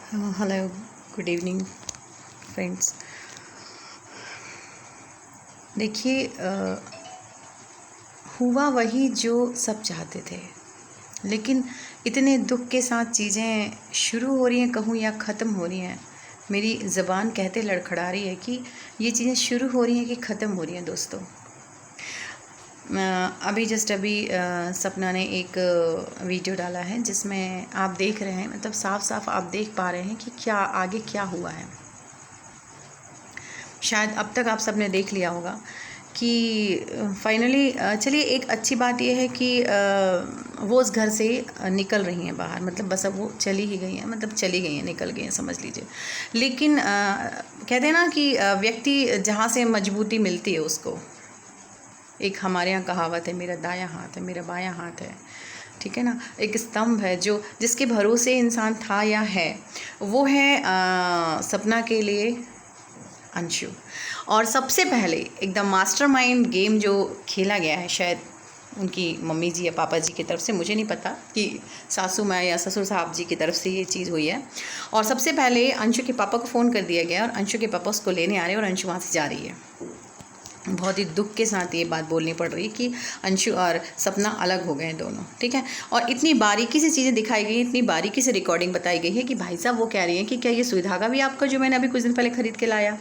Hello, good evening friends. देखिए, हुआ वही जो सब चाहते थे, लेकिन इतने दुख के साथ चीज़ें शुरू हो रही हैं कहूँ या ख़त्म हो रही हैं। मेरी ज़बान कहते लड़खड़ा रही है कि ये चीज़ें शुरू हो रही हैं कि ख़त्म हो रही हैं। दोस्तों, अभी सपना ने एक वीडियो डाला है जिसमें आप देख रहे हैं, मतलब साफ साफ आप देख पा रहे हैं कि क्या आगे क्या हुआ है। शायद अब तक आप सबने देख लिया होगा कि फाइनली चलिए, एक अच्छी बात यह है कि वो उस घर से निकल रही हैं बाहर, मतलब बस अब वो चली ही गई हैं, मतलब चली गई हैं, निकल गई हैं, समझ लीजिए। लेकिन कहते हैं ना कि व्यक्ति जहाँ से मजबूती मिलती है उसको, एक हमारे यहाँ कहावत है, मेरा दायां हाथ है मेरा बायां हाथ है, ठीक है ना। एक स्तंभ है जो जिसके भरोसे इंसान था या है, वो है सपना के लिए अंशु। और सबसे पहले एकदम मास्टरमाइंड गेम जो खेला गया है, शायद उनकी मम्मी जी या पापा जी की तरफ से, मुझे नहीं पता कि सासू माँ या ससुर साहब जी की तरफ से ये चीज़ हुई है। और सबसे पहले अंशु के पापा को फ़ोन कर दिया गया और अंशु के पापा उसको लेने आ रहे हैं और अंशु वहाँ से जा रही है। बहुत ही दुख के साथ ये बात बोलनी पड़ रही है कि अंशु और सपना अलग हो गए हैं दोनों, ठीक है। और इतनी बारीकी से चीज़ें दिखाई गई, इतनी बारीकी से रिकॉर्डिंग बताई गई है कि भाई साहब वो कह रही हैं कि क्या ये सुई धागा भी आपका जो मैंने अभी कुछ दिन पहले ख़रीद के लाया।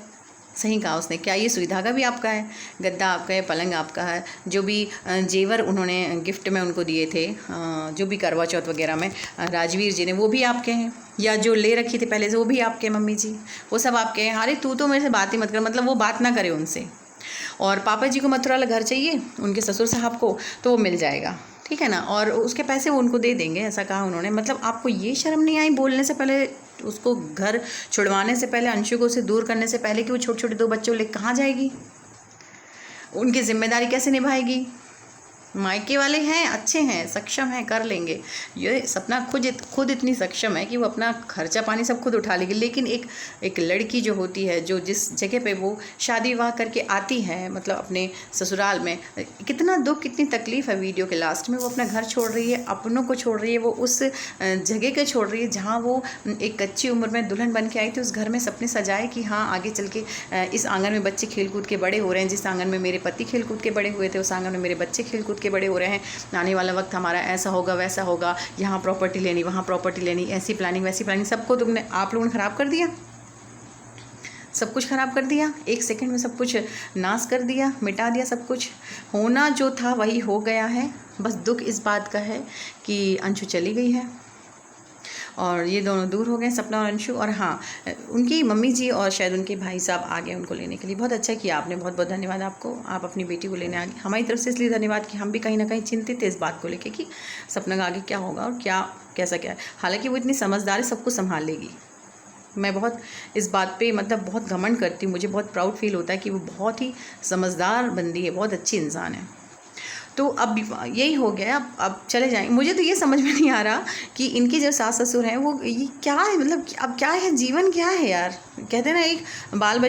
सही कहा उसने, क्या ये सुई धागा भी आपका है, गद्दा आपका है, पलंग आपका है, जो भी जेवर उन्होंने गिफ्ट में उनको दिए थे, जो भी करवा चौथ वगैरह में राजवीर जी ने, वो भी आपके हैं, या जो ले रखी थी पहले से वो भी आपके मम्मी जी, वो सब आपके हैं। अरे तू तो मेरे से बात ही मत कर, मतलब वो बात ना करे उनसे। और पापा जी को मथुरा वाला घर चाहिए, उनके ससुर साहब को, तो वो मिल जाएगा, ठीक है ना। और उसके पैसे वो उनको दे देंगे, ऐसा कहा उन्होंने। मतलब आपको ये शर्म नहीं आई बोलने से पहले, उसको घर छुड़वाने से पहले, अंशु को उसे दूर करने से पहले, कि वो छोटे छोटे 2 बच्चों ले कहाँ जाएगी, उनकी जिम्मेदारी कैसे निभाएगी। मायके वाले हैं, अच्छे हैं, सक्षम हैं, कर लेंगे। ये सपना खुद इतनी सक्षम है कि वो अपना खर्चा पानी सब खुद उठा लेगी। लेकिन एक लड़की जो होती है, जो जिस जगह पे वो शादी विवाह करके आती है, मतलब अपने ससुराल में, कितना दुख कितनी तकलीफ़ है। वीडियो के लास्ट में वो अपना घर छोड़ रही है, अपनों को छोड़ रही है, वो उस जगह को छोड़ रही है जहाँ वो एक कच्ची उम्र में दुल्हन बन के आई थी। उस घर में सपने सजाए कि हाँ, आगे चल के इस आंगन में बच्चे खेल कूद के बड़े हो रहे हैं, जिस आंगन में मेरे पति खेल कूद के बड़े हुए थे, उस आंगन में मेरे बच्चे खेल कूद के बड़े हो रहे हैं। आने वाला वक्त हमारा ऐसा होगा, वैसा होगा, यहाँ प्रॉपर्टी लेनी, वहाँ प्रॉपर्टी लेनी, ऐसी प्लानिंग वैसी प्लानिंग, सबको आप लोगों ने ख़राब कर दिया। सब कुछ ख़राब कर दिया, 1 सेकंड में सब कुछ नाश कर दिया, मिटा दिया सब कुछ। होना जो था वही हो गया है। बस दुख इस बात का है कि अंशु चली गई है और ये दोनों दूर हो गए, सपना और अंशु। और हाँ, उनकी मम्मी जी और शायद उनके भाई साहब आ गए उनको लेने के लिए। बहुत अच्छा किया आपने, बहुत बहुत धन्यवाद आपको, आप अपनी बेटी को लेने आ गए। हमारी तरफ से इसलिए धन्यवाद कि हम भी कहीं ना कहीं चिंतित थे इस बात को लेकर कि सपना का आगे क्या होगा और कैसा क्या है। हालांकि वो इतनी समझदार है, सब कुछ संभाल लेगी। मैं बहुत इस बात पे मतलब बहुत घमंड करती हूँ, मुझे बहुत प्राउड फील होता है कि वो बहुत ही समझदार बंदी है, बहुत अच्छी इंसान है। तो अब यही हो गया, अब चले जाएंगे। मुझे तो ये समझ में नहीं आ रहा कि इनके जो सास ससुर हैं वो ये क्या है, मतलब अब क्या है, जीवन क्या है यार। कहते हैं ना, एक बाल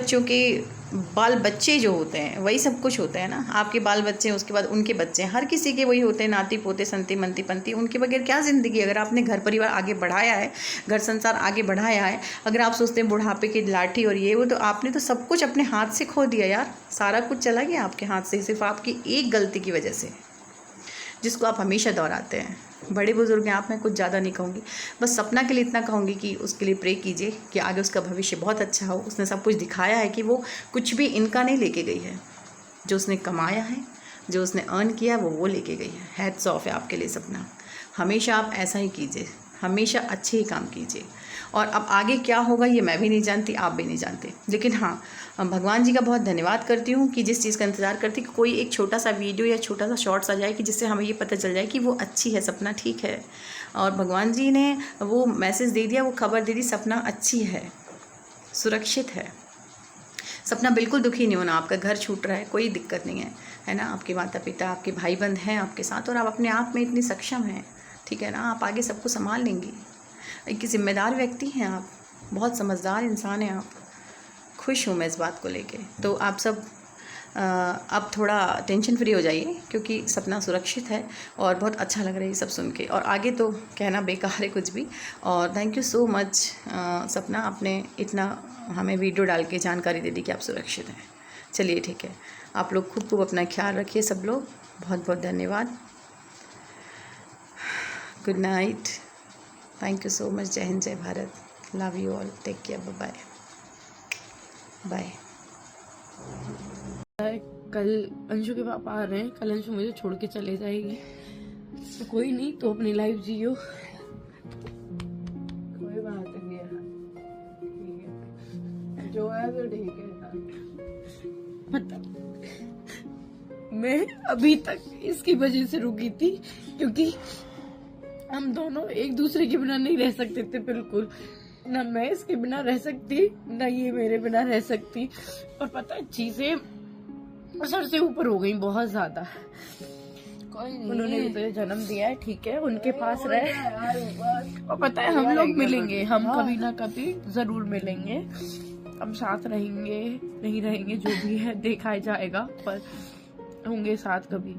बच्चे जो होते हैं वही सब कुछ होते हैं ना। आपके बाल बच्चे, उसके बाद उनके बच्चे, हर किसी के वही होते हैं, नाती पोते संती मनती पंती। उनके बगैर क्या ज़िंदगी। अगर आपने घर परिवार आगे बढ़ाया है, घर संसार आगे बढ़ाया है, अगर आप सोचते हैं बुढ़ापे की लाठी और ये वो, तो आपने तो सब कुछ अपने हाथ से खो दिया यार। सारा कुछ चला गया आपके हाथ से, सिर्फ आपकी एक गलती की वजह से, जिसको आप हमेशा दोहराते हैं। बड़े बुजुर्ग हैं आप, मैं कुछ ज़्यादा नहीं कहूँगी, बस सपना के लिए इतना कहूँगी कि उसके लिए प्रे कीजिए कि आगे उसका भविष्य बहुत अच्छा हो। उसने सब कुछ दिखाया है कि वो कुछ भी इनका नहीं लेके गई है, जो उसने कमाया है, जो उसने अर्न किया वो लेके गई है। हैट्स ऑफ है आपके लिए सपना, हमेशा आप ऐसा ही कीजिए, हमेशा अच्छे ही काम कीजिए। और अब आगे क्या होगा ये मैं भी नहीं जानती, आप भी नहीं जानते। लेकिन हाँ, भगवान जी का बहुत धन्यवाद करती हूँ कि जिस चीज़ का इंतज़ार करती कि कोई एक छोटा सा वीडियो या छोटा सा शॉर्ट्स आ जाए कि जिससे हमें ये पता चल जाए कि वो अच्छी है, सपना ठीक है। और भगवान जी ने वो मैसेज दे दिया, वो खबर दे दी, सपना अच्छी है, सुरक्षित है। सपना बिल्कुल दुखी नहीं होना, आपका घर छूट रहा है, कोई दिक्कत नहीं है ना। आपके माता पिता, आपके भाई बंद हैं आपके साथ, और आप अपने आप में इतनी सक्षम हैं, ठीक है ना। आप आगे सबको संभाल लेंगी, एक जिम्मेदार व्यक्ति हैं आप, बहुत समझदार इंसान हैं आप। खुश हूँ मैं इस बात को लेके। तो आप सब अब थोड़ा टेंशन फ्री हो जाइए क्योंकि सपना सुरक्षित है और बहुत अच्छा लग रहा है सब सुन के। और आगे तो कहना बेकार है कुछ भी। और थैंक यू सो मच सपना, आपने इतना हमें वीडियो डाल के जानकारी दे दी कि आप सुरक्षित हैं। चलिए ठीक है, आप लोग खूब अपना ख्याल रखिए सब लोग। बहुत बहुत धन्यवाद। Good night, thank you so much. जय हिंद, जय Bharat, love you all, take care, bye bye. कल अंशु के पापा आ रहे हैं, कल अंशु मुझे छोड़ के चले जाएगी, तो कोई नहीं, तो अपनी लाइफ जियो, कोई बात नहीं है, ठीक है जो है तो ठीक है। मतलब मैं अभी तक इसकी वजह से रुकी थी क्योंकि हम दोनों एक दूसरे के बिना नहीं रह सकते थे, बिल्कुल ना मैं इसके बिना रह सकती ना ये मेरे बिना रह सकती। और पता है चीजें सर से ऊपर हो गई बहुत ज्यादा। कोई नहीं, उन्होंने भी तो जन्म दिया है, ठीक है, उनके पास रहे। और पता है हम लोग मिलेंगे, हम कभी ना कभी जरूर मिलेंगे, हम साथ रहेंगे नहीं रहेंगे जो भी है देखा जाएगा, पर होंगे साथ कभी।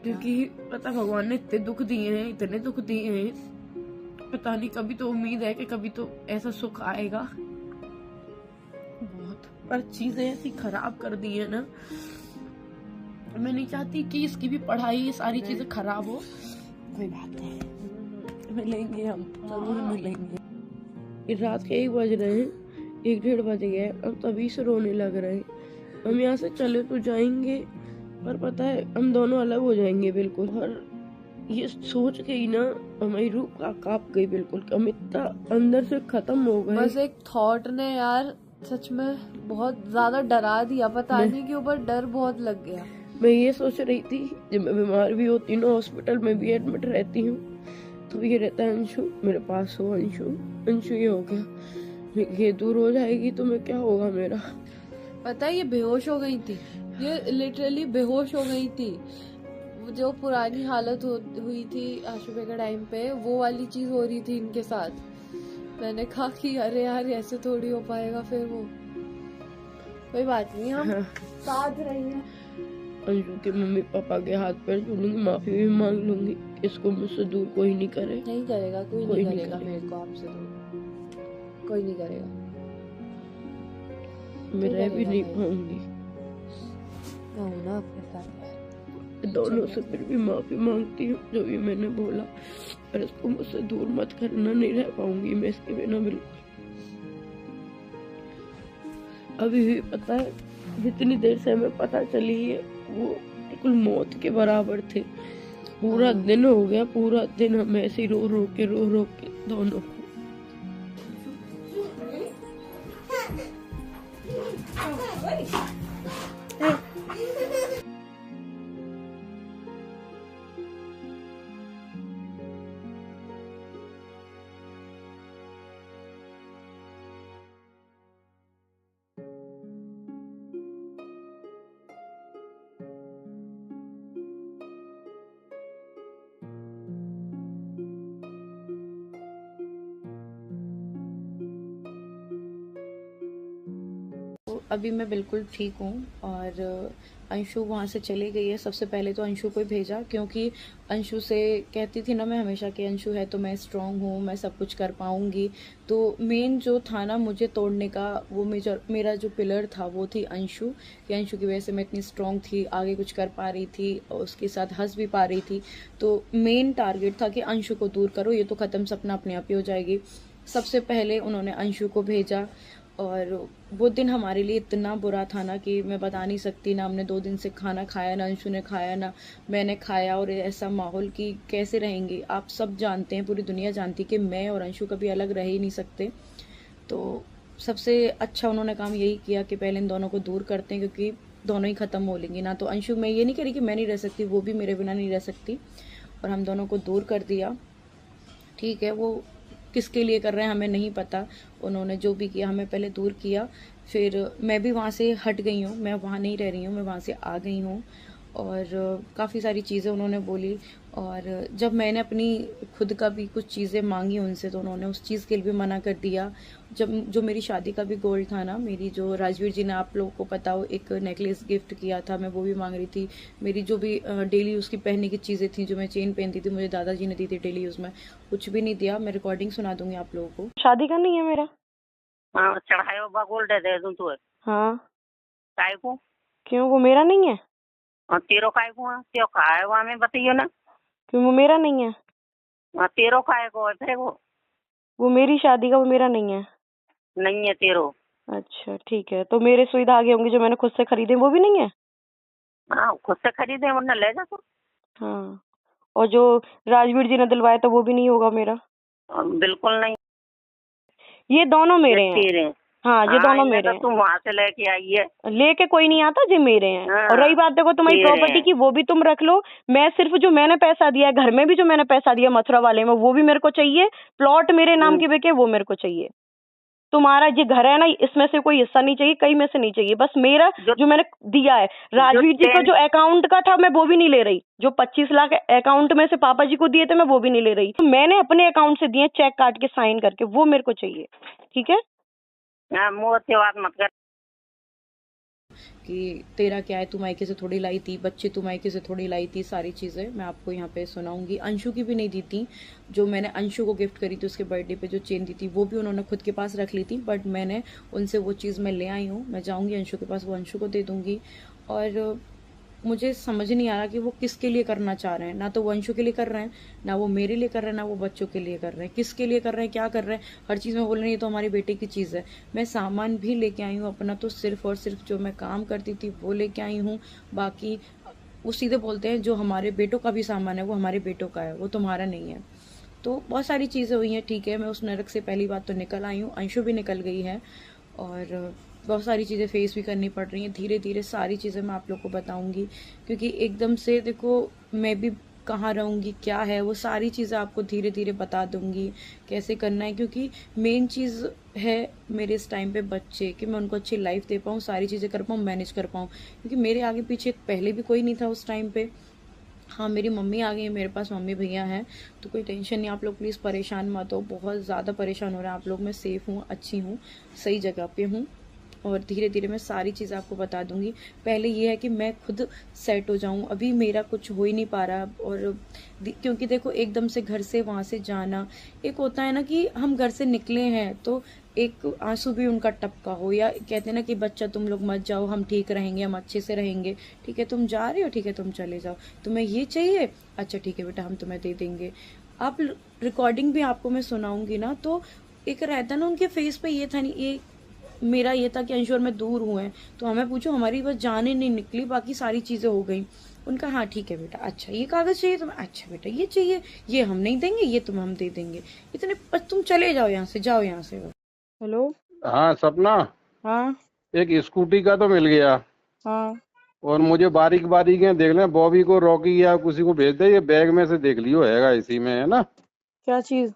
क्योंकि पता भगवान ने इतने दुख दिए हैं, इतने दुख दिए हैं, पता नहीं, कभी तो उम्मीद है कि कभी तो ऐसा सुख आएगा बहुत, पर चीजें ऐसी खराब कर दी है ना। मैं नहीं चाहती कि इसकी भी पढ़ाई, ये सारी चीजें खराब हो। कोई बात नहीं, मिलेंगे, हम जरूर मिलेंगे। रात के 1 बज रहे हैं, 1-1:30 बज गए, अब तभी से रोने लग रहे हैं। हम यहाँ से चले तो जाएंगे, पर पता है हम दोनों अलग हो जाएंगे बिल्कुल। और ये सोच के ही ना हमारी रूह कांप गई बिल्कुल, हम इतना अंदर से खत्म हो गए। बस एक थॉट ने यार सच में बहुत ज्यादा डरा दिया, पता नहीं क्यों, पर डर बहुत लग गया। मैं ये सोच रही थी जब मैं बीमार भी होती हूँ, हॉस्पिटल में भी एडमिट रहती हूँ, तो ये रहता है अंशु मेरे पास हो, अंशु ये हो गया, ये दूर हो जाएगी तो मैं क्या होगा मेरा। पता है ये बेहोश हो गई थी, ये लिटरली बेहोश हो गई थी। जो पुरानी हालत हुई थी आशुबे के टाइम पे, वो वाली चीज हो रही थी इनके साथ। मैंने कहा कि अरे यार ऐसे थोड़ी हो पाएगा, फिर वो कोई बात नहीं, हम साथ रहेंगे। अंशु के मम्मी पापा के हाथ पैर छूलूंगी, माफी भी मांग लूंगी, इसको मुझसे दूर कोई नहीं करे। नहीं करेगा, कोई नहीं करेगा मेरे को आपसे दूर, कोई नहीं करेगा, मैं रह भी नहीं पाऊंगी ना अपने साथ। दोनों से फिर भी माफी मांगती हूँ जो भी मैंने बोला, पर इसको मुझसे दूर मत करना, नहीं रह पाऊंगी मैं इसके बिना बिल्कुल। अभी भी पता है जितनी देर से हमें पता चली है वो बिल्कुल मौत के बराबर थे। पूरा दिन हो गया, पूरा दिन हम ऐसे ही रो रो के दोनों को। अभी मैं बिल्कुल ठीक हूँ और अंशु वहाँ से चली गई है। सबसे पहले तो अंशु को ही भेजा, क्योंकि अंशु से कहती थी ना मैं हमेशा कि अंशु है तो मैं स्ट्रांग हूँ, मैं सब कुछ कर पाऊँगी। तो मेन जो था ना मुझे तोड़ने का, वो मेरा जो पिलर था वो थी अंशु, कि अंशु की वजह से मैं इतनी स्ट्रांग थी, आगे कुछ कर पा रही थी और उसके साथ हंस भी पा रही थी। तो मेन टारगेट था कि अंशु को दूर करो, ये तो ख़त्म, सपना अपने आप ही हो जाएगी। सबसे पहले उन्होंने अंशु को भेजा और वो दिन हमारे लिए इतना बुरा था ना कि मैं बता नहीं सकती। ना हमने 2 दिन से खाना खाया, ना अंशु ने खाया, ना मैंने खाया। और ऐसा माहौल कि कैसे रहेंगे, आप सब जानते हैं, पूरी दुनिया जानती है कि मैं और अंशु कभी अलग रह ही नहीं सकते। तो सबसे अच्छा उन्होंने काम यही किया कि पहले इन दोनों को दूर करते हैं, क्योंकि दोनों ही ख़त्म हो लेंगी ना। तो अंशु, मैं ये नहीं कह रही कि मैं नहीं रह सकती, वो भी मेरे बिना नहीं रह सकती, और हम दोनों को दूर कर दिया। ठीक है, वो किसके लिए कर रहे हैं हमें नहीं पता, उन्होंने जो भी किया हमें पहले दूर किया। फिर मैं भी वहाँ से हट गई हूँ, मैं वहाँ नहीं रह रही हूँ, मैं वहाँ से आ गई हूँ। और काफ़ी सारी चीज़ें उन्होंने बोली और जब मैंने अपनी खुद का भी कुछ चीज़ें मांगी उनसे तो उन्होंने उस चीज़ के लिए भी मना कर दिया। जब जो मेरी शादी का भी गोल्ड था ना, मेरी जो राजवीर जी ने आप लोगों को पता हो एक नेकलेस गिफ्ट किया था, मैं वो भी मांग रही थी। मेरी जो भी डेली उसकी पहनने की चीज़ें थी, जो मैं चेन पहनती थी, मुझे दादाजी ने दी थी डेली यूज़ में, कुछ भी नहीं दिया। मैं रिकॉर्डिंग सुना दूंगी आप लोगों को। शादी का नहीं है मेरा। हाँ चढ़ायो बा गोल्ड दे दूं तुझे। हाँ, काय को? क्यों वो मेरा नहीं है? और तेरो काय को है? तेरो काय हुआ हमें बताइयो ना। क्यों वो मेरा नहीं है? तेरो काय को है फिर वो मेरी शादी का, वो मेरा नहीं है। नहीं है तेरो। अच्छा ठीक है, तो मेरे सुई धागे होंगे जो मैंने खुद से खरीदे, वो भी नहीं है? हाँ खुद से खरीदे वरना ले जा तू। हाँ, और जो राजवीर जी ने दिलवाया था वो भी नहीं होगा मेरा? बिल्कुल नहीं। ये दोनों मेरे ये हैं। तेरे। हाँ, ये दोनों मेरे तो हैं। तू वहाँ से लेके आई है। लेके कोई नहीं आता जी, मेरे हैं। हाँ, और रही बात देखो तुम्हारी तेरे प्रॉपर्टी हैं। की, वो भी तुम रख लो। मैं सिर्फ जो मैंने पैसा दिया है, घर में भी जो मैंने पैसा दिया मथुरा वाले में, वो भी मेरे को चाहिए। प्लॉट मेरे नाम के बिके, वो मेरे को चाहिए। तुम्हारा ये घर है ना, इसमें से कोई हिस्सा नहीं चाहिए, कहीं में से नहीं चाहिए, बस मेरा जो मैंने दिया है। राजवीर जी को जो अकाउंट का था मैं वो भी नहीं ले रही। जो 25 लाख अकाउंट में से पापा जी को दिए थे मैं वो भी नहीं ले रही। तो मैंने अपने अकाउंट से दिए, चेक काट के साइन करके, वो मेरे को चाहिए। ठीक है, मुँह से बात मत कर। कि तेरा क्या है, तू मायके से थोड़ी लाई थी, बच्चे तू मायके से थोड़ी लाई थी, सारी चीज़ें मैं आपको यहाँ पे सुनाऊंगी। अंशु की भी नहीं दी थी, जो मैंने अंशु को गिफ्ट करी थी उसके बर्थडे पे जो चेन दी थी, वो भी उन्होंने खुद के पास रख ली थी। बट मैंने उनसे वो चीज़ मैं ले आई हूँ, मैं जाऊँगी अंशु के पास, वो अंशु को दे दूँगी। और मुझे समझ नहीं आ रहा कि वो किसके लिए करना चाह रहे हैं। ना तो वो अंशु के लिए कर रहे हैं, ना वो मेरे लिए कर रहे हैं, ना वो बच्चों के लिए कर रहे हैं। किसके लिए कर रहे हैं, क्या कर रहे हैं, हर चीज़ में बोल रहे हैं ये तो हमारी बेटे की चीज़ है। मैं सामान भी लेके आई हूँ अपना, तो सिर्फ और सिर्फ जो मैं काम करती थी वो लेके आई हूँ। बाकी वो सीधे बोलते हैं जो हमारे बेटों का भी सामान है वो हमारे बेटों का है, वो तुम्हारा नहीं है। तो बहुत सारी चीज़ें हुई हैं। ठीक है, मैं उस नरक से पहली बात तो निकल आई हूँ, अंशु भी निकल गई है, और बहुत सारी चीज़ें फेस भी करनी पड़ रही हैं। धीरे धीरे सारी चीज़ें मैं आप लोग को बताऊंगी, क्योंकि एकदम से देखो मैं भी कहाँ रहूँगी, क्या है, वो सारी चीज़ें आपको धीरे धीरे बता दूंगी कैसे करना है। क्योंकि मेन चीज़ है मेरे इस टाइम पे बच्चे, कि मैं उनको अच्छी लाइफ दे पाऊँ, सारी चीज़ें कर पाऊँ, मैनेज कर पाऊँ। क्योंकि मेरे आगे पीछे पहले भी कोई नहीं था उस टाइम पे। हाँ, मेरी मम्मी आ गई है, मेरे पास मम्मी भैया हैं, तो कोई टेंशन नहीं। आप लोग प्लीज़ परेशान मत हो, बहुत ज़्यादा परेशान हो रहे हैं आप लोग। मैं सेफ़ हूँ, अच्छी हूँ, सही जगह पे हूँ, और धीरे धीरे मैं सारी चीज़ें आपको बता दूंगी। पहले ये है कि मैं खुद सेट हो जाऊं, अभी मेरा कुछ हो ही नहीं पा रहा। और क्योंकि देखो एकदम से घर से वहाँ से जाना, एक होता है ना कि हम घर से निकले हैं तो एक आंसू भी उनका टपका हो, या कहते हैं ना कि बच्चा तुम लोग मत जाओ, हम ठीक रहेंगे, हम अच्छे से रहेंगे, ठीक है तुम जा रहे हो, ठीक है तुम चले जाओ, तुम्हें ये चाहिए, अच्छा ठीक है बेटा हम तुम्हें दे देंगे। आप रिकॉर्डिंग भी आपको मैं सुनाऊंगी ना, तो एक रहता ना उनके फेस पे, ये था नहीं, ये मेरा ये था कि अंशु और मैं दूर हुए हैं, तो हमें पूछो हमारी बस जाने नहीं निकली, बाकी सारी चीज़ें हो गई। उनका हाँ ठीक है बेटा, अच्छा ये कागज़ चाहिए तुम्हें, अच्छा बेटा ये चाहिए, ये हम नहीं देंगे, ये तुम्हें हम दे देंगे, इतने बस तुम चले जाओ यहाँ से, जाओ यहाँ से। हेलो। हाँ सपना, हाँ। एक स्कूटी का तो मिल गया, हाँ। और मुझे बारीक बारीक है देख ले, बॉबी को, रॉकी या किसी को भेज दे, ये बैग में से देख लियो, हैगा इसी में, है ना। क्या चीज़?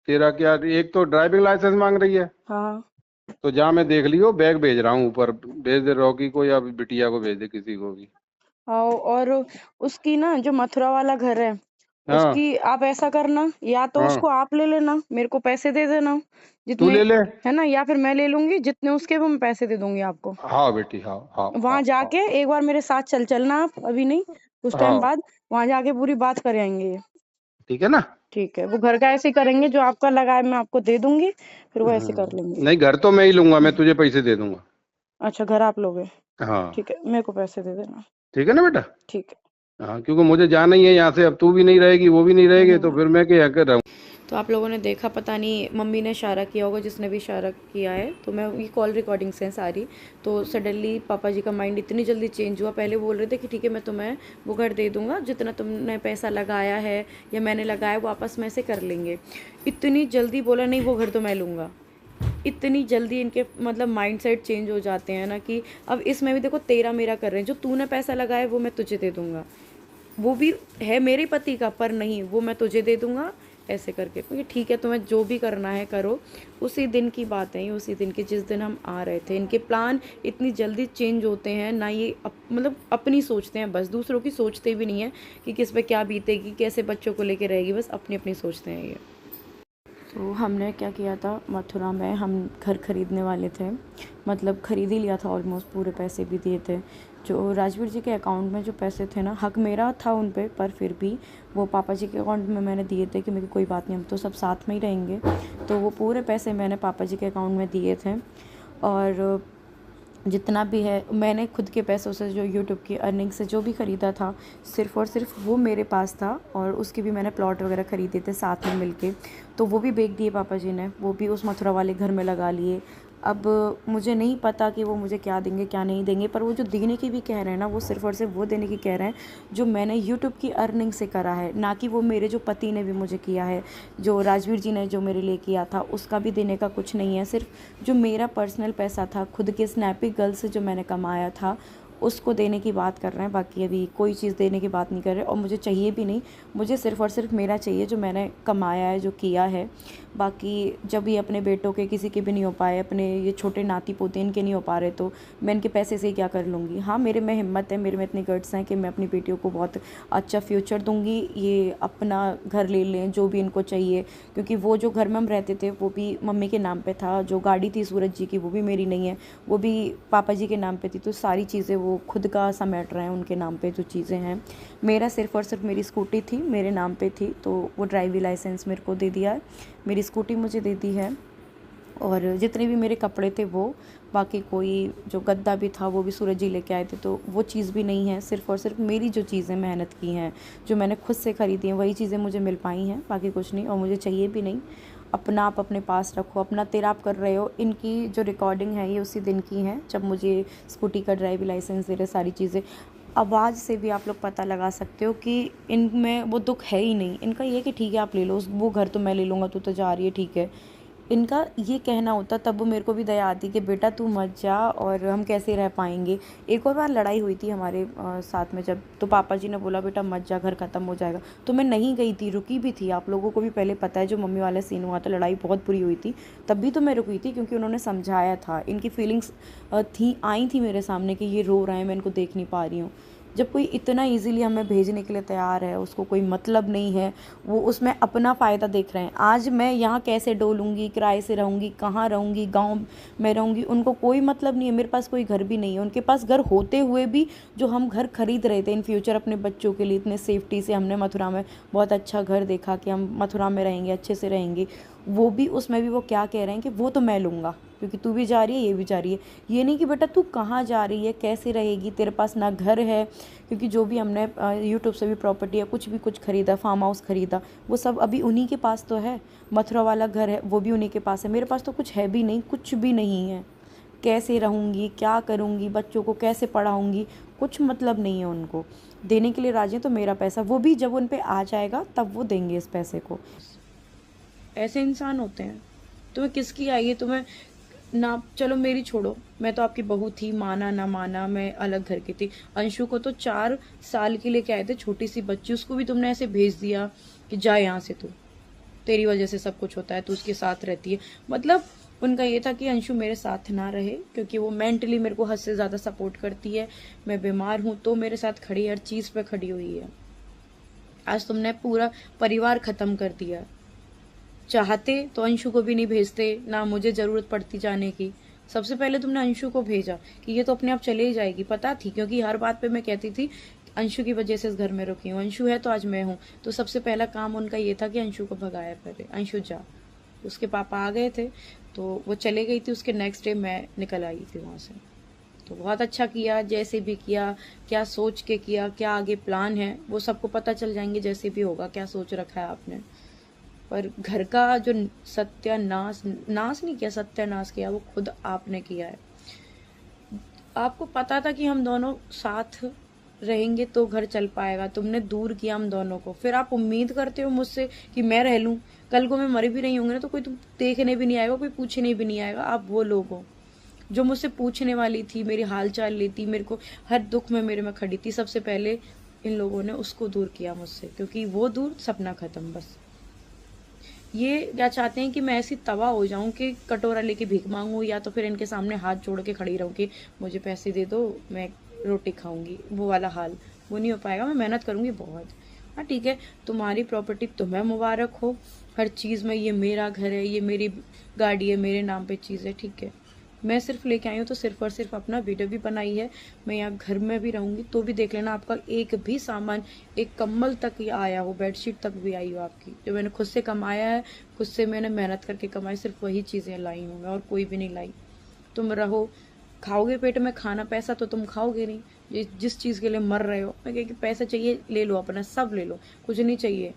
तेरा क्या, एक तो ड्राइविंग लाइसेंस मांग रही है, हाँ। तो जा मैं देख लियो, बैग भेज रहा हूँ ऊपर, भेज दे रॉकी को या बिटिया को, भेज दे किसी को भी। आओ, और उसकी ना जो मथुरा वाला घर है, हाँ उसकी आप ऐसा करना, या तो हाँ, उसको आप ले लेना, मेरे को पैसे दे देना तू जितने, ले ले। है ना, या फिर मैं ले लूंगी जितने उसके, वो मैं पैसे दे दूंगी आपको। हाँ बेटी, हाँ हाँ हाँ वहां हाँ जाके एक बार मेरे साथ चल चलना आप, अभी नहीं, कुछ टाइम हाँ, बाद वहां जाके पूरी बात कर आएंगे ये। ठीक है ना। ठीक है, वो घर का ऐसे ही करेंगे, जो आपका लगा है मैं आपको दे दूंगी, फिर वो ऐसे कर लेंगे। नहीं, घर तो मैं ही लूंगा, मैं तुझे पैसे दे दूंगा। अच्छा, घर आप लोगे? हाँ ठीक है, मेरे को पैसे दे देना। ठीक है ना बेटा। ठीक है। हाँ, क्योंकि मुझे जाना ही है यहाँ से, अब तू भी नहीं रहेगी, वो भी नहीं रहेगी, तो फिर मैं क्या कर रहा हूँ। तो आप लोगों ने देखा, पता नहीं मम्मी ने इशारा किया होगा, जिसने भी इशारा किया है, तो मैं ये कॉल रिकॉर्डिंग्स हैं सारी। तो सडनली पापा जी का माइंड इतनी जल्दी चेंज हुआ। पहले बोल रहे थे कि ठीक है मैं तुम्हें वो घर दे दूंगा, जितना तुमने पैसा लगाया है या मैंने लगाया वो आपस में से कर लेंगे। इतनी जल्दी बोला नहीं वो घर तो मैं लूँगा। इतनी जल्दी इनके मतलब माइंड सेट चेंज हो जाते हैं ना, कि अब इसमें भी देखो तेरा मेरा कर रहे हैं। जो तूने पैसा लगाया वो मैं तुझे दे दूँगा, वो भी है मेरे पति का, पर नहीं वो मैं तुझे दे दूँगा, ऐसे करके। क्योंकि ठीक है, तुम्हें जो भी करना है करो, उसी दिन की बात है, उसी दिन की जिस दिन हम आ रहे थे। इनके प्लान इतनी जल्दी चेंज होते हैं ना, ये मतलब अपनी सोचते हैं बस, दूसरों की सोचते भी नहीं है कि किस पे क्या बीतेगी, कैसे बच्चों को लेके रहेगी, बस अपनी अपनी सोचते हैं ये। तो हमने क्या किया था, मथुरा में हम घर ख़रीदने वाले थे, मतलब ख़रीद ही लिया था ऑलमोस्ट, पूरे पैसे भी दिए थे। जो राजवीर जी के अकाउंट में जो पैसे थे ना, हक मेरा था उन पे, पर फिर भी वो पापा जी के अकाउंट में मैंने दिए थे कि मेरी कोई बात नहीं, हम तो सब साथ में ही रहेंगे। तो वो पूरे पैसे मैंने पापा जी के अकाउंट में दिए थे, और जितना भी है मैंने खुद के पैसों से, जो यूट्यूब की अर्निंग से जो भी ख़रीदा था, सिर्फ़ और सिर्फ वो मेरे पास था। और उसके भी मैंने प्लॉट वगैरह ख़रीदे थे साथ में मिलके, तो वो भी बेच दिए पापा जी ने, वो भी उस मथुरा वाले घर में लगा लिए। अब मुझे नहीं पता कि वो मुझे क्या देंगे क्या नहीं देंगे, पर वो जो देने की भी कह रहे हैं ना, वो सिर्फ़ और सिर्फ वो देने की कह रहे हैं जो मैंने यूट्यूब की अर्निंग से करा है, ना कि वो मेरे जो पति ने भी मुझे किया है, जो राजवीर जी ने जो मेरे लिए किया था, उसका भी देने का कुछ नहीं है। सिर्फ जो मेरा पर्सनल पैसा था, खुद के स्नैपी गर्ल से जो मैंने कमाया था, उसको देने की बात कर रहे हैं। बाकी अभी कोई चीज़ देने की बात नहीं कर रहे, और मुझे चाहिए भी नहीं। मुझे सिर्फ़ और सिर्फ मेरा चाहिए जो मैंने कमाया है, जो किया है। बाकी जब ये अपने बेटों के किसी के भी नहीं हो पाए, अपने ये छोटे नाती पोते इनके नहीं हो पा रहे, तो मैं इनके पैसे से ही क्या कर लूँगी। हाँ, मेरे में हिम्मत है, मेरे में इतने गट्स हैं कि मैं अपनी बेटियों को बहुत अच्छा फ्यूचर दूँगी, ये अपना घर ले लें जो भी इनको चाहिए। क्योंकि वो जो घर में हम रहते थे वो भी मम्मी के नाम पे था, जो गाड़ी थी सूरज जी की वो भी मेरी नहीं है, वो भी पापा जी के नाम पे थी। तो सारी चीज़ें वो खुद का समेट रहे हैं, उनके नाम पे जो चीज़ें हैं। मेरा सिर्फ़ और सिर्फ मेरी स्कूटी थी, मेरे नाम पे थी, तो वो ड्राइविंग लाइसेंस मेरे को दे दिया है, मेरी स्कूटी मुझे दे दी है, और जितने भी मेरे कपड़े थे वो, बाकी कोई जो गद्दा भी था वो भी सूरज जी लेके आए थे, तो वो चीज़ भी नहीं है। सिर्फ़ और सिर्फ मेरी जो चीज़ें मेहनत की हैं, जो मैंने खुद से ख़रीदी हैं, वही चीज़ें मुझे मिल पाई हैं, बाकी कुछ नहीं, और मुझे चाहिए भी नहीं। अपना आप अपने पास रखो, अपना तेरा आप कर रहे हो। इनकी जो रिकॉर्डिंग है ये उसी दिन की है जब मुझे स्कूटी का ड्राइविंग लाइसेंस दे रहे, सारी चीज़ें। आवाज़ से भी आप लोग पता लगा सकते हो कि इनमें वो दुख है ही नहीं। इनका ये कि ठीक है आप ले लो, वो घर तो मैं ले लूँगा, तू तो जा रही है, ठीक है। इनका ये कहना होता, तब वो मेरे को भी दया आती कि बेटा तू मत जा, और हम कैसे रह पाएंगे। एक और बार लड़ाई हुई थी हमारे साथ में, जब तो पापा जी ने बोला बेटा मत जा, घर ख़त्म हो जाएगा, तो मैं नहीं गई थी, रुकी भी थी। आप लोगों को भी पहले पता है, जो मम्मी वाला सीन हुआ था, लड़ाई बहुत बुरी हुई थी, तब भी तो मैं रुकी थी, क्योंकि उन्होंने समझाया था। इनकी फीलिंग्स आई थी मेरे सामने कि ये रो रहे हैं, मैं इनको देख नहीं पा रही हूँ। जब कोई इतना इजीली हमें भेजने के लिए तैयार है, उसको कोई मतलब नहीं है, वो उसमें अपना फ़ायदा देख रहे हैं। आज मैं यहाँ कैसे डोलूँगी, किराए से रहूँगी, कहाँ रहूँगी, गांव में रहूँगी, उनको कोई मतलब नहीं है। मेरे पास कोई घर भी नहीं है, उनके पास घर होते हुए भी जो हम घर खरीद रहे थे इन फ्यूचर अपने बच्चों के लिए, इतने सेफ्टी से हमने मथुरा में बहुत अच्छा घर देखा कि हम मथुरा में रहेंगे, अच्छे से रहेंगे, वो भी उसमें भी वो क्या कह रहे हैं कि वो तो मैं लूँगा, क्योंकि तू भी जा रही है, ये भी जा रही है। ये नहीं कि बेटा तू कहाँ जा रही है, कैसे रहेगी, तेरे पास ना घर है। क्योंकि जो भी हमने यूट्यूब से भी प्रॉपर्टी या कुछ भी कुछ ख़रीदा, फार्म हाउस ख़रीदा, वो सब अभी उन्हीं के पास तो है। मथुरा वाला घर है वो भी उन्हीं के पास है, मेरे पास तो कुछ है भी नहीं, कुछ भी नहीं है। कैसे रहूँगी, क्या करूँगी, बच्चों को कैसे पढ़ाऊँगी, कुछ मतलब नहीं है उनको। देने के लिए राजी हैं तो मेरा पैसा, वो भी जब उन पे आ जाएगा तब वो देंगे इस पैसे को। ऐसे इंसान होते हैं। तुम्हें किसकी आई है, तुम्हें ना, चलो मेरी छोड़ो, मैं तो आपकी बहू थी, माना ना माना, मैं अलग घर की थी। अंशु को तो 4 साल के लिए क्या आए थे, छोटी सी बच्ची, उसको भी तुमने ऐसे भेज दिया कि जा यहाँ से, तू, तेरी वजह से सब कुछ होता है, तू उसके साथ रहती है। मतलब उनका ये था कि अंशु मेरे साथ ना रहे, क्योंकि वो मेंटली मेरे को हद से ज़्यादा सपोर्ट करती है। मैं बीमार हूँ तो मेरे साथ खड़ी, हर चीज़ पे खड़ी हुई है। आज तुमने पूरा परिवार ख़त्म कर दिया। चाहते तो अंशु को भी नहीं भेजते, ना मुझे ज़रूरत पड़ती जाने की। सबसे पहले तुमने अंशु को भेजा कि ये तो अपने आप चले ही जाएगी, पता थी, क्योंकि हर बात पे मैं कहती थी अंशु की वजह से इस घर में रुकी हूँ, अंशु है तो आज मैं हूँ। तो सबसे पहला काम उनका ये था कि अंशु को भगाया पहले, अंशु जा। उसके पापा आ गए थे तो वो चले गई थी, उसके नेक्स्ट डे मैं निकल आई थी वहाँ से। तो बहुत अच्छा किया, जैसे भी किया, क्या सोच के किया, क्या आगे प्लान है वो सबको पता चल जाएंगे, जैसे भी होगा क्या सोच रखा है आपने। पर घर का जो सत्यानाश, नाश नहीं किया, सत्यानाश किया, वो खुद आपने किया है। आपको पता था कि हम दोनों साथ रहेंगे तो घर चल पाएगा, तुमने दूर किया हम दोनों को। फिर आप उम्मीद करते हो मुझसे कि मैं रह लूं, कल को मैं मरी भी नहीं होंगी ना तो कोई तुम देखने भी नहीं आएगा, कोई पूछने भी नहीं आएगा। आप वो लोग हो जो मुझसे पूछने वाली थी, मेरी हाल चाल लेती, मेरे को हर दुख में मेरे में खड़ी थी। सबसे पहले इन लोगों ने उसको दूर किया मुझसे, क्योंकि वो दूर, सपना खत्म, बस। ये क्या चाहते हैं कि मैं ऐसी तबाह हो जाऊं कि कटोरा लेके भीख मांगूं, या तो फिर इनके सामने हाथ जोड़ के खड़ी रहूं कि मुझे पैसे दे दो, मैं रोटी खाऊंगी, वो वाला हाल। वो नहीं हो पाएगा, मैं मेहनत करूंगी बहुत। हाँ ठीक है, तुम्हारी प्रॉपर्टी तुम्हें मुबारक हो, हर चीज़ में, ये मेरा घर है, ये मेरी गाड़ी है, मेरे नाम पे चीज़ है, ठीक है। मैं सिर्फ लेके आई हूँ तो सिर्फ और सिर्फ अपना वीडियो भी बनाई है। मैं यहाँ घर में भी रहूंगी तो भी देख लेना, आपका एक भी सामान, एक कम्बल तक ये आया हो, बेडशीट तक भी आई हो आपकी, जो मैंने खुद से कमाया है, खुद से मैंने मेहनत करके कमाई, सिर्फ वही चीज़ें लाई हूँ मैं, और कोई भी नहीं लाई। तुम रहो, खाओगे पेट में खाना, पैसा तो तुम खाओगे नहीं। जिस चीज़ के लिए मर रहे हो, मैं कह पैसा चाहिए ले लो, अपना सब ले लो, कुछ नहीं चाहिए।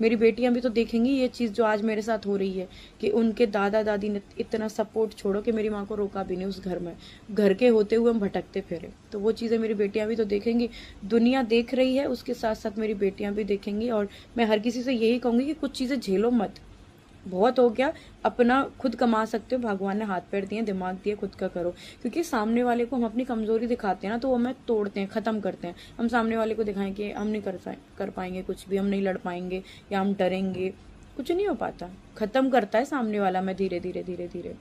मेरी बेटियां भी तो देखेंगी ये चीज़ जो आज मेरे साथ हो रही है, कि उनके दादा दादी ने इतना सपोर्ट, छोड़ो कि मेरी माँ को रोका भी नहीं उस घर में, घर के होते हुए हम भटकते फिरे, तो वो चीज़ें मेरी बेटियां भी तो देखेंगी। दुनिया देख रही है, उसके साथ साथ मेरी बेटियां भी देखेंगी। और मैं हर किसी से यही कहूँगी कि कुछ चीज़ें झेलो मत, बहुत हो गया, अपना खुद कमा सकते हो, भगवान ने हाथ पैर दिए, दिमाग दिए, खुद का करो। क्योंकि सामने वाले को हम अपनी कमजोरी दिखाते हैं ना, तो वो हमें तोड़ते हैं, खत्म करते हैं। हम सामने वाले को दिखाएं कि हम नहीं कर पाएंगे कुछ भी, हम नहीं लड़ पाएंगे, या हम डरेंगे, कुछ नहीं हो पाता, खत्म करता है सामने वाला में धीरे धीरे धीरे धीरे।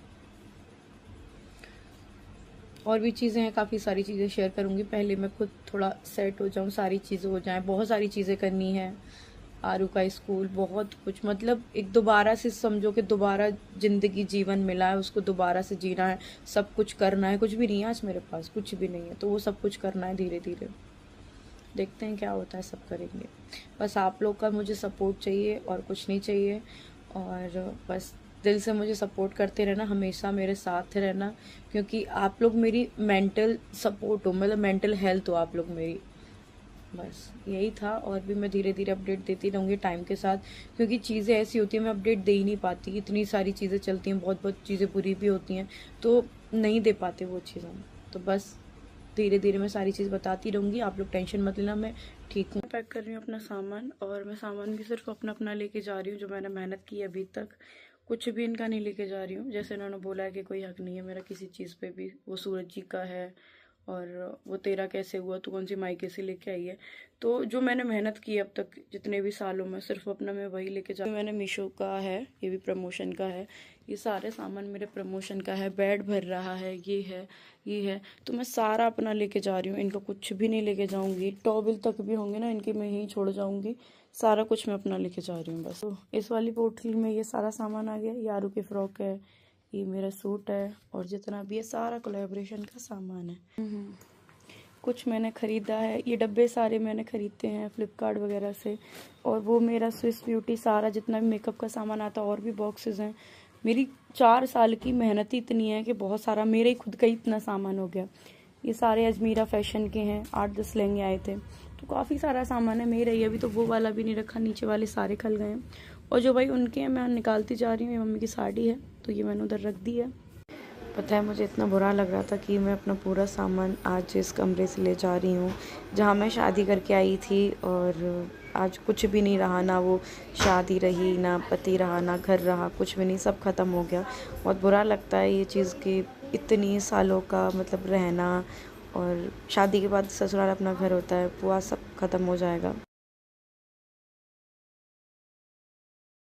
और भी चीज़ें हैं, काफ़ी सारी चीज़ें शेयर करूंगी, पहले मैं खुद थोड़ा सेट हो जाऊं, सारी चीज़ें हो जाएं, बहुत सारी चीज़ें करनी है, आरू का स्कूल, बहुत कुछ, मतलब एक दोबारा से समझो कि दोबारा जिंदगी जीवन मिला है, उसको दोबारा से जीना है, सब कुछ करना है। कुछ भी नहीं है आज मेरे पास, कुछ भी नहीं है, तो वो सब कुछ करना है धीरे धीरे, देखते हैं क्या होता है, सब करेंगे। बस आप लोग का मुझे सपोर्ट चाहिए और कुछ नहीं चाहिए, और बस दिल से मुझे सपोर्ट करते रहना, हमेशा मेरे साथ रहना, क्योंकि आप लोग मेरी मेंटल सपोर्ट हो, मतलब मेंटल हेल्थ हो आप लोग मेरी, बस यही था। और भी मैं धीरे धीरे अपडेट देती रहूँगी टाइम के साथ, क्योंकि चीज़ें ऐसी होती हैं मैं अपडेट दे ही नहीं पाती, इतनी सारी चीज़ें चलती हैं, बहुत बहुत चीज़ें बुरी भी होती हैं, तो नहीं दे पाते वो चीज़ें, तो बस धीरे धीरे मैं सारी चीज़ बताती रहूँगी, आप लोग टेंशन मत लेना, मैं ठीक हूँ। पैक कर रही हूँ अपना सामान, और मैं सामान भी सिर्फ अपना अपना लेके जा रही हूँ, जो मैंने मेहनत की अभी तक, कुछ भी इनका नहीं लेके जा रही हूँ। जैसे इन्होंने बोला है कि कोई हक नहीं है मेरा किसी चीज़ पे भी, वो सूरज जी का है, और वो तेरा कैसे हुआ, तू कौन सी मायके से लेके आई है, तो जो मैंने मेहनत की अब तक जितने भी सालों में, सिर्फ अपना मैं वही लेके जा। मैंने मीशो का है, ये भी प्रमोशन का है, ये सारे सामान मेरे प्रमोशन का है, बेड भर रहा है, ये है, ये है, तो मैं सारा अपना लेके जा रही हूँ, इनका कुछ भी नहीं लेके जाऊंगी, टॉवल तक भी होंगे ना इनके मैं यहीं छोड़ जाऊंगी, सारा कुछ मैं अपना लेके जा रही हूँ बस। तो इस वाली पोटली में ये सारा सामान आ गया, यारू की फ्रॉक है, ये मेरा सूट है, और जितना भी है सारा कोलैबोरेशन का सामान है। कुछ मैंने ख़रीदा है, ये डब्बे सारे मैंने ख़रीदते हैं फ्लिपकार्ट वगैरह से, और वो मेरा स्विस ब्यूटी सारा जितना भी मेकअप का सामान आता है, और भी बॉक्सेस हैं। मेरी 4 साल की मेहनत ही इतनी है कि बहुत सारा मेरे ही खुद का ही इतना सामान हो गया। ये सारे अजमीरा फैशन के हैं, 8-10 लहंगे आए थे, तो काफ़ी सारा सामान है मेरा ही। अभी तो वो वाला भी नहीं रखा, नीचे वाले सारे खल गए हैं, और जो भाई उनके हैं मैं निकालती जा रही हूँ। ये मम्मी की साड़ी है तो ये मैंने उधर रख दी है। पता है मुझे इतना बुरा लग रहा था कि मैं अपना पूरा सामान आज इस कमरे से ले जा रही हूँ जहाँ मैं शादी करके आई थी, और आज कुछ भी नहीं रहा, ना वो शादी रही, ना पति रहा, ना घर रहा, कुछ भी नहीं, सब ख़त्म हो गया। बहुत बुरा लगता है ये चीज़ कि इतनी सालों का मतलब रहना, और शादी के बाद ससुराल अपना घर होता है, पूरा सब ख़त्म हो जाएगा।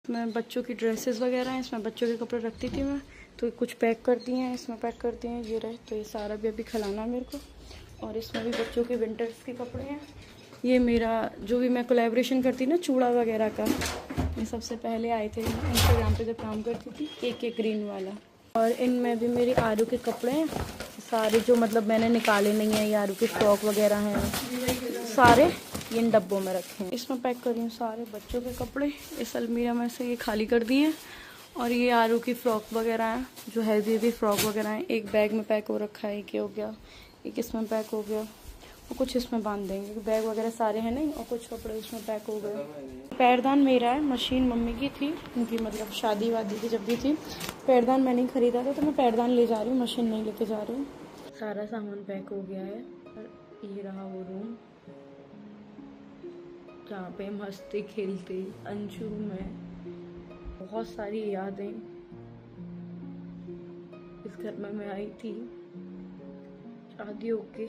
इसमें बच्चों की ड्रेसेस वगैरह हैं, इसमें बच्चों के कपड़े रखती थी मैं, तो कुछ पैक कर दिए हैं, इसमें पैक कर दिए हैं, ये रहे, तो ये सारा भी अभी खिलाना मेरे को। और इसमें भी बच्चों के विंटर्स के कपड़े हैं। ये मेरा जो भी मैं कोलैबोरेशन करती ना चूड़ा वगैरह का, ये सबसे पहले आए थे इंस्टाग्राम पे जब काम करती थी, एक ग्रीन वाला। और इनमें भी मेरे आरू के कपड़े हैं सारे, जो मतलब मैंने निकाले नहीं है, ये आरू के फ्रॉक वगैरह हैं सारे, ये इन डब्बों में रखे हैं। इसमें पैक कर रही हूँ सारे बच्चों के कपड़े, इस अलमीरा में से ये खाली कर दिए हैं। और ये आरू की फ्रॉक वगैरह हैं, जो हैवी फ्रॉक वगैरह हैं, एक बैग में पैक हो रखा है, एक हो गया, एक इसमें पैक हो गया, और कुछ इसमें बांध देंगे, बैग वगैरह सारे हैं नहीं, और कुछ कपड़े इसमें पैक हो गए। पैरदान मेरा है, मशीन मम्मी की थी, उनकी मतलब शादी वादी की जब भी थी, पैरदान मैंने ही खरीदा था, तो मैं पैरदान ले जा रही हूँ, मशीन नहीं लेके जा रही हूँ। सारा सामान पैक हो गया है, और ये रहा वो रूम जहाँ पे हम हंसते खेलते अंशु में, बहुत सारी यादें। इस घर में मैं आई थी शादी होके